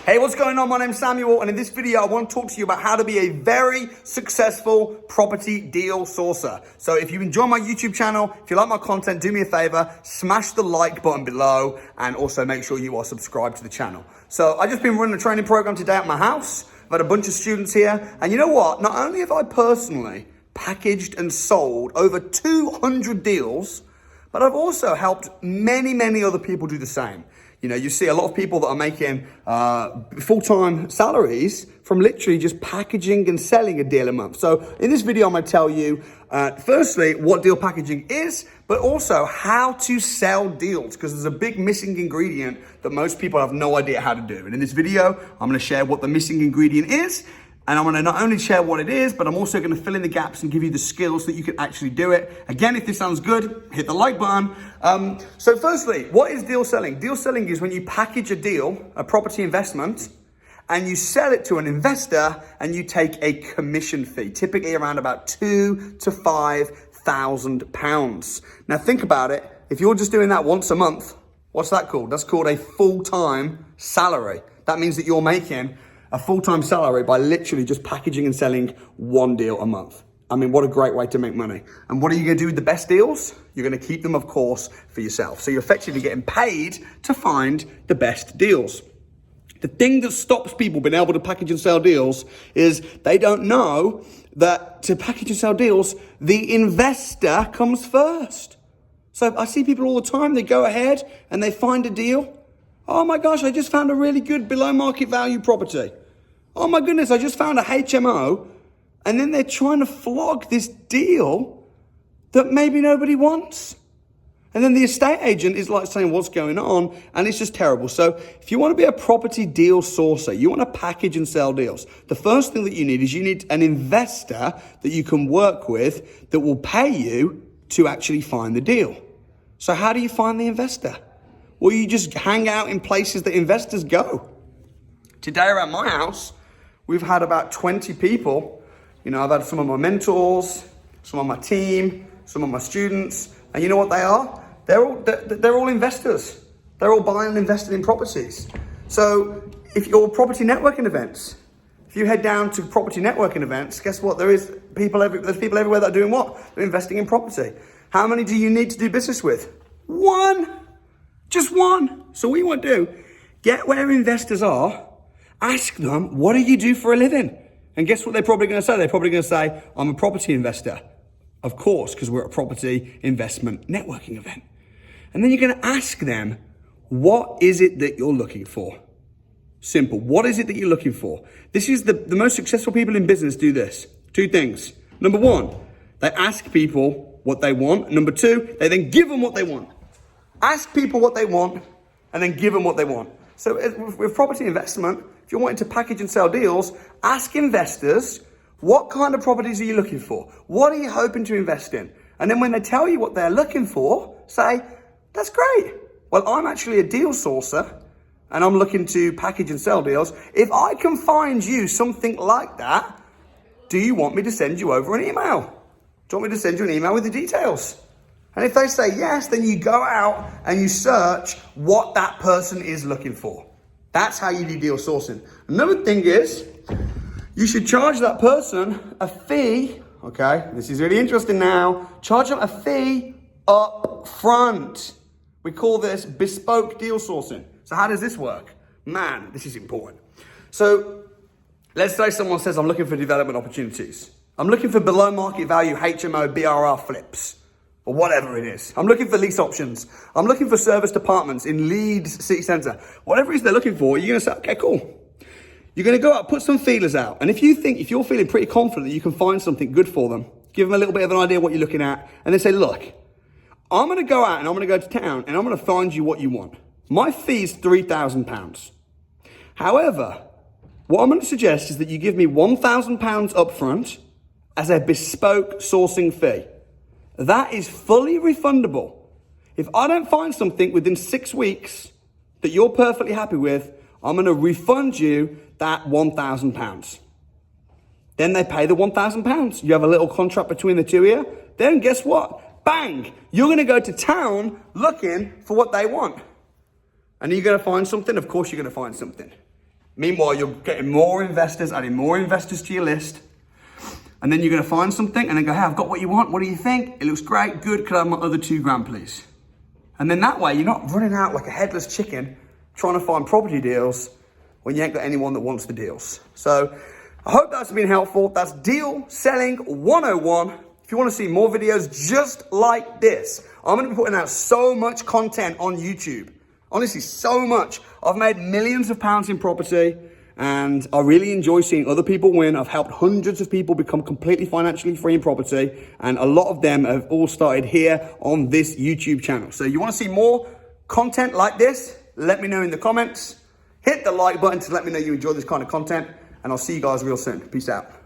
Hey, what's going on? My name's Samuel, and in this video, I want to talk to you about how to be a very successful property deal sourcer. So if you enjoy my YouTube channel, if you like my content, do me a favor, smash the like button below, and also make sure you are subscribed to the channel. So I've just been running a training program today at my house. I've had a bunch of students here, and you know what? Not only have I personally packaged and sold over 200 deals, but I've also helped many other people do the same. You know, you see a lot of people that are making full-time salaries from literally just packaging and selling a deal a month. So in this video, I'm going to tell you, firstly, what deal packaging is, but also how to sell deals, because there's a big missing ingredient that most people have no idea how to do. And in this video, I'm going to share what the missing ingredient is. And I'm going to not only share what it is, but I'm also going to fill in the gaps and give you the skills that you can actually do it. Again, if this sounds good, hit the like button. So firstly, what is deal selling? Deal selling is when you package a deal, a property investment, and you sell it to an investor and you take a commission fee, typically around about £2,000 to £5,000. Now think about it. If you're just doing that once a month, what's that called? That's called a full-time salary. That means that you're making a full-time salary by literally just packaging and selling one deal a month. I mean, what a great way to make money. And what are you gonna do with the best deals? You're gonna keep them, of course, for yourself. So you're effectively getting paid to find the best deals. The thing that stops people being able to package and sell deals is they don't know that to package and sell deals, the investor comes first. So I see people all the time, they go ahead and they find a deal. Oh my gosh, I just found a really good below market value property. Oh my goodness, I just found a HMO, and then they're trying to flog this deal that maybe nobody wants. And then the estate agent is like saying, what's going on? And it's just terrible. So if you want to be a property deal sourcer, you want to package and sell deals, the first thing that you need is you need an investor that you can work with that will pay you to actually find the deal. So how do you find the investor? Well, you just hang out in places that investors go. Today around my house, we've had about 20 people. You know, I've had some of my mentors, some of my team, some of my students, and you know what they are? They're all investors. They're all buying and investing in properties. So if you're property networking events, if you head down to property networking events, guess what? There's people everywhere that are doing what? They're investing in property. How many do you need to do business with? One. Just one. So what you want to do, get where investors are, ask them, what do you do for a living? And guess what they're probably going to say? They're probably going to say, I'm a property investor. Of course, because we're at a property investment networking event. And then you're going to ask them, what is it that you're looking for? Simple. What is it that you're looking for? This is the most successful people in business do this. Two things. Number one, they ask people what they want. Number two, they then give them what they want. Ask people what they want and then give them what they want. So with property investment, if you're wanting to package and sell deals, ask investors, what kind of properties are you looking for? What are you hoping to invest in? And then when they tell you what they're looking for, say, that's great. Well, I'm actually a deal sourcer and I'm looking to package and sell deals. If I can find you something like that, do you want me to send you over an email? Do you want me to send you an email with the details? And if they say yes, then you go out and you search what that person is looking for. That's how you do deal sourcing. Another thing is, you should charge that person a fee. Okay, this is really interesting now. Charge them a fee up front. We call this bespoke deal sourcing. So how does this work? Man, this is important. So let's say someone says, I'm looking for development opportunities. I'm looking for below market value HMO BRR flips, or whatever it is. I'm looking for lease options. I'm looking for service departments in Leeds city centre. Whatever it is they're looking for, you're going to say, okay, cool. You're going to go out, put some feelers out. And if you're feeling pretty confident that you can find something good for them, give them a little bit of an idea what you're looking at. And they say, look, I'm going to go out and I'm going to go to town and I'm going to find you what you want. My fee is £3,000. However, what I'm going to suggest is that you give me £1,000 up front as a bespoke sourcing fee. That is fully refundable. If I don't find something within 6 weeks that you're perfectly happy with, I'm going to refund you that £1,000. Then they pay the £1,000. You have a little contract between the two here. Then guess what? Bang! You're going to go to town looking for what they want. And are you going to find something? Of course you're going to find something. Meanwhile, you're getting more investors, adding more investors to your list. And then you're gonna find something and then go, hey, I've got what you want. What do you think? It looks great, good. Could I have my other $2,000, please? And then that way, you're not running out like a headless chicken trying to find property deals when you ain't got anyone that wants the deals. So I hope that's been helpful. That's Deal Selling 101. If you want to see more videos just like this, I'm going to be putting out so much content on YouTube. Honestly, so much. I've made millions of pounds in property and I really enjoy seeing other people win. I've helped hundreds of people become completely financially free in property, and a lot of them have all started here on this YouTube channel. So you want to see more content like this? Let me know in the comments. Hit the like button to let me know you enjoy this kind of content, and I'll see you guys real soon. Peace out.